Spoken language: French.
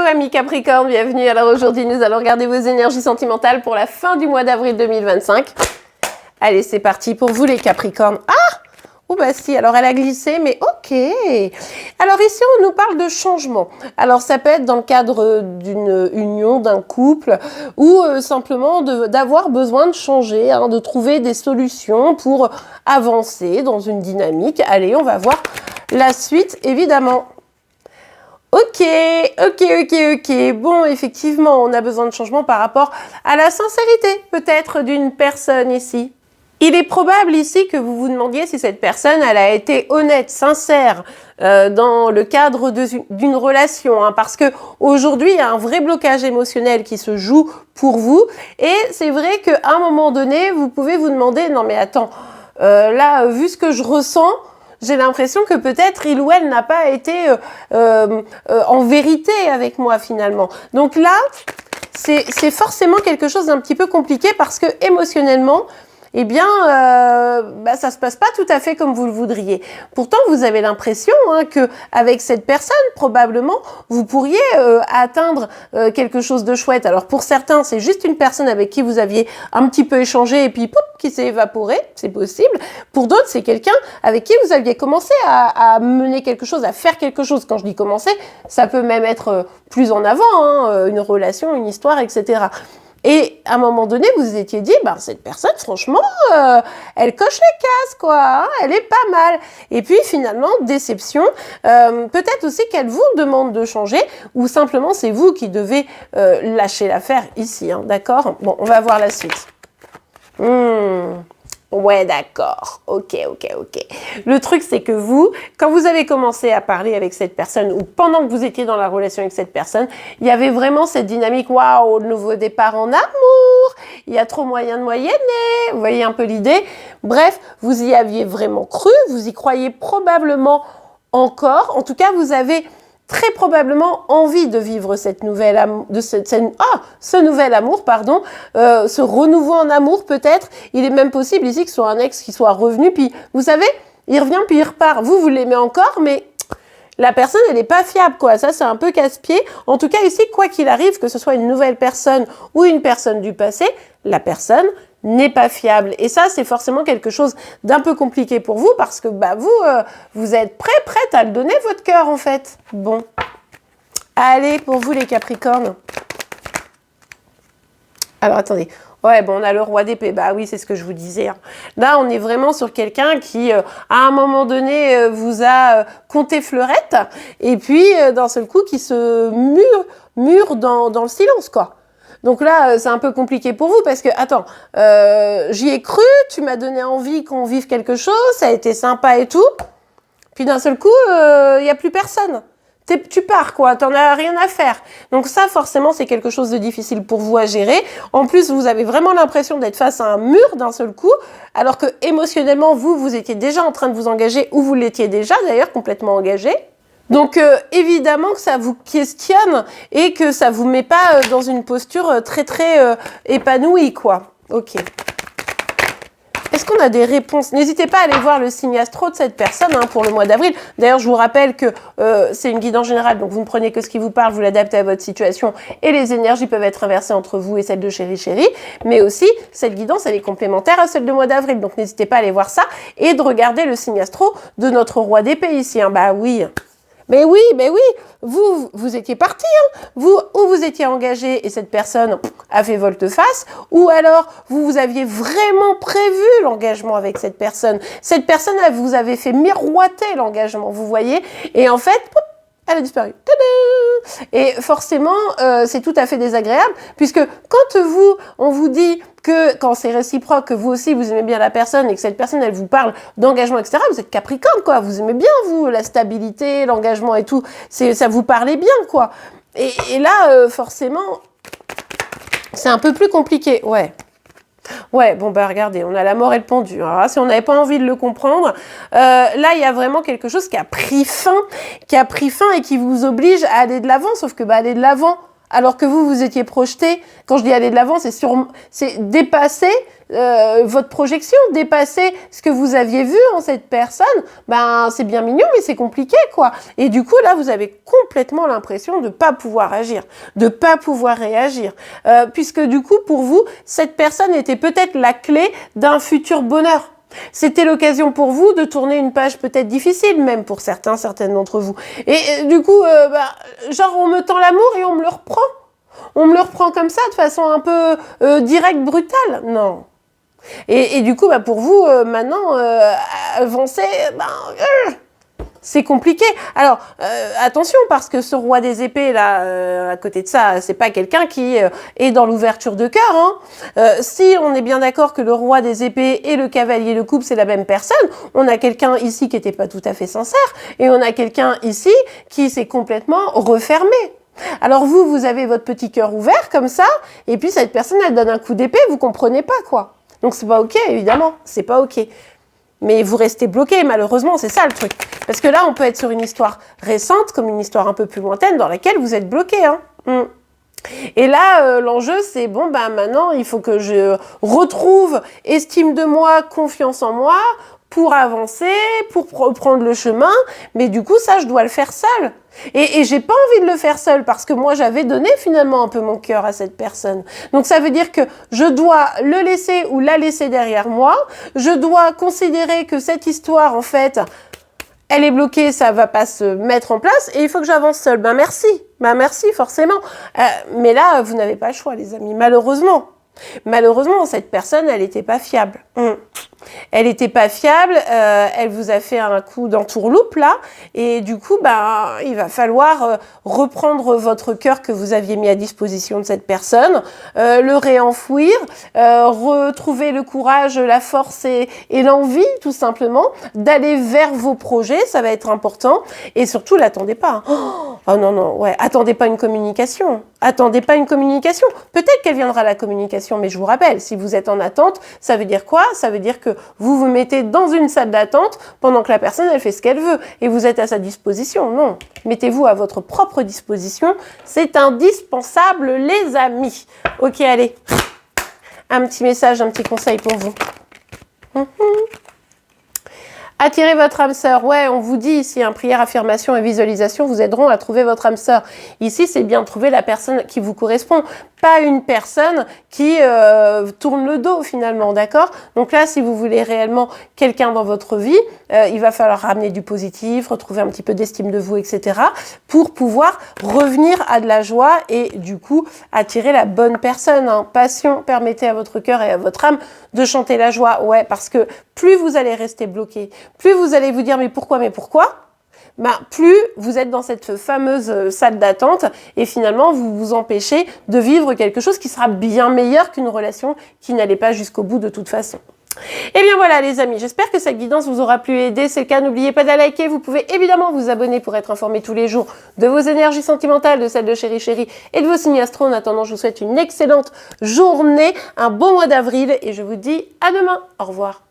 amis Capricorne, bienvenue. Alors aujourd'hui, nous allons regarder vos énergies sentimentales pour la fin du mois d'avril 2025. Allez, c'est parti pour vous les Capricornes. Ah! Oh bah si, alors elle a glissé, mais ok. Alors ici, on nous parle de changement. Alors ça peut être dans le cadre d'une union, d'un couple, ou simplement d'avoir besoin de changer, hein, de trouver des solutions pour avancer dans une dynamique. Allez, on va voir la suite, évidemment. Ok. Bon, effectivement, on a besoin de changement par rapport à la sincérité, peut-être, d'une personne ici. Il est probable ici que vous vous demandiez si cette personne, elle a été honnête, sincère dans le cadre d'une relation, hein, parce que aujourd'hui, il y a un vrai blocage émotionnel qui se joue pour vous, et c'est vrai qu'à un moment donné, vous pouvez vous demander, non mais attends, là, vu ce que je ressens, j'ai l'impression que peut-être il ou elle n'a pas été en vérité avec moi finalement. Donc là, c'est forcément quelque chose d'un petit peu compliqué parce que émotionnellement, eh bien, ça se passe pas tout à fait comme vous le voudriez. Pourtant, vous avez l'impression que avec cette personne, probablement, vous pourriez atteindre quelque chose de chouette. Alors pour certains, c'est juste une personne avec qui vous aviez un petit peu échangé et puis pouf, qui s'est évaporé, c'est possible. Pour d'autres, c'est quelqu'un avec qui vous aviez commencé à mener quelque chose, à faire quelque chose. Quand je dis commencer, ça peut même être plus en avant, hein, une relation, une histoire, etc. Et à un moment donné, vous vous étiez dit, cette personne, franchement, elle coche les cases, quoi. Hein, elle est pas mal. Et puis finalement, déception. Peut-être aussi qu'elle vous demande de changer, ou simplement c'est vous qui devez lâcher l'affaire ici, hein, d'accord? Bon, on va voir la suite. Ouais, d'accord. Ok. Le truc, c'est que vous, quand vous avez commencé à parler avec cette personne, ou pendant que vous étiez dans la relation avec cette personne, il y avait vraiment cette dynamique, waouh, le nouveau départ en amour, il y a trop moyen de moyenner, vous voyez un peu l'idée. Bref, vous y aviez vraiment cru, vous y croyez probablement encore. En tout cas, vous avez très probablement envie de vivre cette nouvelle ce nouvel amour, ce renouveau en amour peut-être. Il est même possible ici que ce soit un ex qui soit revenu, puis vous savez, il revient puis il repart. Vous l'aimez encore, mais la personne, elle n'est pas fiable, quoi. Ça, c'est un peu casse-pied. En tout cas, ici, quoi qu'il arrive, que ce soit une nouvelle personne ou une personne du passé, la personne n'est pas fiable. Et ça, c'est forcément quelque chose d'un peu compliqué pour vous parce que vous êtes prête à le donner, votre cœur, en fait. Bon. Allez, pour vous, les Capricornes. Alors, attendez. Ouais, on a le roi d'épée. Bah oui, c'est ce que je vous disais. Hein. Là, on est vraiment sur quelqu'un qui, à un moment donné, vous a compté fleurette et puis, d'un seul coup, qui se mure dans le silence, quoi. Donc là, c'est un peu compliqué pour vous parce que, attends, j'y ai cru, tu m'as donné envie qu'on vive quelque chose, ça a été sympa et tout. Puis d'un seul coup, il n'y a plus personne. Tu pars, quoi, t'en as rien à faire. Donc ça, forcément, c'est quelque chose de difficile pour vous à gérer. En plus, vous avez vraiment l'impression d'être face à un mur d'un seul coup, alors que émotionnellement, vous étiez déjà en train de vous engager, ou vous l'étiez déjà d'ailleurs, complètement engagé. Donc évidemment que ça vous questionne et que ça vous met pas dans une posture très épanouie, quoi. Ok. Est-ce qu'on a des réponses? N'hésitez pas à aller voir le signe astro de cette personne pour le mois d'avril. D'ailleurs, je vous rappelle que c'est une guidance générale, donc vous ne prenez que ce qui vous parle, vous l'adaptez à votre situation et les énergies peuvent être inversées entre vous et celle de chéri. Mais aussi, cette guidance, elle est complémentaire à celle du mois d'avril. Donc n'hésitez pas à aller voir ça et de regarder le signe astro de notre roi d'épée ici. Hein. Bah oui. Mais oui, vous étiez parti, ou vous étiez engagé et cette personne a fait volte-face, ou alors vous aviez vraiment prévu l'engagement avec cette personne. Cette personne, elle vous avait fait miroiter l'engagement, vous voyez, et en fait, elle a disparu. Tadam! Et forcément, c'est tout à fait désagréable, puisque quand on vous dit que quand c'est réciproque, que vous aussi vous aimez bien la personne et que cette personne elle vous parle d'engagement, etc., vous êtes Capricorne, quoi. Vous aimez bien, vous, la stabilité, l'engagement et tout. Ça vous parlait bien, quoi. Et là, forcément, c'est un peu plus compliqué, ouais. Ouais, regardez, on a la mort et le pendu. Alors là, si on n'avait pas envie de le comprendre, là, il y a vraiment quelque chose qui a pris fin et qui vous oblige à aller de l'avant, sauf que aller de l'avant, alors que vous étiez projeté, quand je dis aller de l'avant, c'est dépasser votre projection, dépasser ce que vous aviez vu en cette personne, ben c'est bien mignon, mais c'est compliqué, quoi. Et du coup, là, vous avez complètement l'impression de pas pouvoir agir, de pas pouvoir réagir, puisque du coup, pour vous, cette personne était peut-être la clé d'un futur bonheur. C'était l'occasion pour vous de tourner une page peut-être difficile, même pour certaines d'entre vous. Et du coup, genre, on me tend l'amour et on me le reprend. On me le reprend comme ça, de façon un peu directe, brutale. Non. Et du coup, pour vous, maintenant, avancer, c'est compliqué. Alors, attention, parce que ce roi des épées, là, à côté de ça, c'est pas quelqu'un qui est dans l'ouverture de cœur. Hein. Si on est bien d'accord que le roi des épées et le cavalier de coupe, c'est la même personne, on a quelqu'un ici qui n'était pas tout à fait sincère, et on a quelqu'un ici qui s'est complètement refermé. Alors vous avez votre petit cœur ouvert, comme ça, et puis cette personne, elle donne un coup d'épée, vous comprenez pas, quoi. Donc c'est pas ok, évidemment, c'est pas ok. Mais vous restez bloqué, malheureusement, c'est ça le truc. Parce que là, on peut être sur une histoire récente, comme une histoire un peu plus lointaine, dans laquelle vous êtes bloqué. Hein. Et là, l'enjeu, c'est, bon, maintenant, il faut que je retrouve estime de moi, confiance en moi, pour avancer, pour prendre le chemin. Mais du coup, ça, je dois le faire seul. Et j'ai pas envie de le faire seul parce que moi, j'avais donné finalement un peu mon cœur à cette personne. Donc, ça veut dire que je dois le laisser ou la laisser derrière moi. Je dois considérer que cette histoire, en fait, elle est bloquée, ça va pas se mettre en place et il faut que j'avance seule. Merci. Merci, forcément. Mais là, vous n'avez pas le choix, les amis, malheureusement. Malheureusement, cette personne, elle n'était pas fiable. Elle n'était pas fiable, elle vous a fait un coup d'entourloupe là, et du coup, il va falloir reprendre votre cœur que vous aviez mis à disposition de cette personne, le réenfouir, retrouver le courage, la force et l'envie, tout simplement, d'aller vers vos projets, ça va être important, et surtout, l'attendez pas. Oh non, ouais, attendez pas une communication. Attendez pas une communication. Peut-être qu'elle viendra la communication, mais je vous rappelle, si vous êtes en attente, ça veut dire quoi? Ça veut dire que vous vous mettez dans une salle d'attente pendant que la personne, elle fait ce qu'elle veut et vous êtes à sa disposition. Non, mettez-vous à votre propre disposition. C'est indispensable, les amis. Ok, allez. Un petit message, un petit conseil pour vous. Attirez votre âme sœur. Ouais, on vous dit ici, prière, affirmation et visualisation vous aideront à trouver votre âme sœur. Ici, c'est bien trouver la personne qui vous correspond, pas une personne qui tourne le dos finalement, d'accord? Donc là, si vous voulez réellement quelqu'un dans votre vie, il va falloir ramener du positif, retrouver un petit peu d'estime de vous, etc. pour pouvoir revenir à de la joie et du coup, attirer la bonne personne. Hein. Passion, permettez à votre cœur et à votre âme de chanter la joie. Ouais, parce que plus vous allez rester bloqué, plus vous allez vous dire mais pourquoi, plus vous êtes dans cette fameuse salle d'attente et finalement vous vous empêchez de vivre quelque chose qui sera bien meilleur qu'une relation qui n'allait pas jusqu'au bout de toute façon. Et bien voilà les amis, j'espère que cette guidance vous aura plu et aidé. C'est le cas, n'oubliez pas de la liker. Vous pouvez évidemment vous abonner pour être informé tous les jours de vos énergies sentimentales, de celles de Chéri Chéri et de vos signes astro. En attendant, je vous souhaite une excellente journée, un bon mois d'avril et je vous dis à demain. Au revoir.